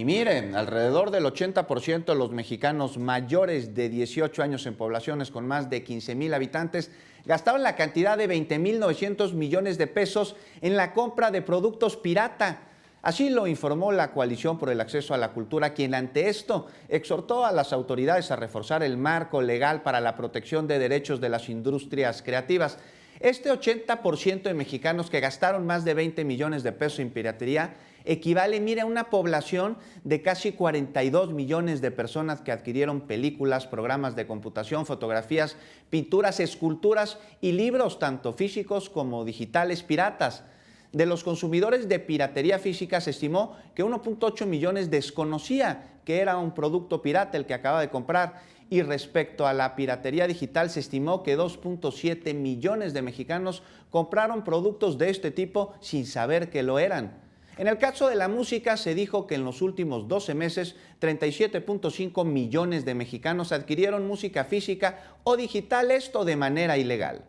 Y miren, alrededor del 80% de los mexicanos mayores de 18 años en poblaciones con más de 15,000 habitantes gastaban la cantidad de 20,900 millones de pesos en la compra de productos pirata. Así lo informó la Coalición por el Acceso a la Cultura, quien ante esto exhortó a las autoridades a reforzar el marco legal para la protección de derechos de las industrias creativas. Este 80% de mexicanos que gastaron más de 20 millones de pesos en piratería equivale, mire, a una población de casi 42 millones de personas que adquirieron películas, programas de computación, fotografías, pinturas, esculturas y libros, tanto físicos como digitales, piratas. De los consumidores de piratería física se estimó que 1.8 millones desconocía que era un producto pirata el que acaba de comprar. Y respecto a la piratería digital, se estimó que 2.7 millones de mexicanos compraron productos de este tipo sin saber que lo eran. En el caso de la música, se dijo que en los últimos 12 meses, 37.5 millones de mexicanos adquirieron música física o digital, esto de manera ilegal.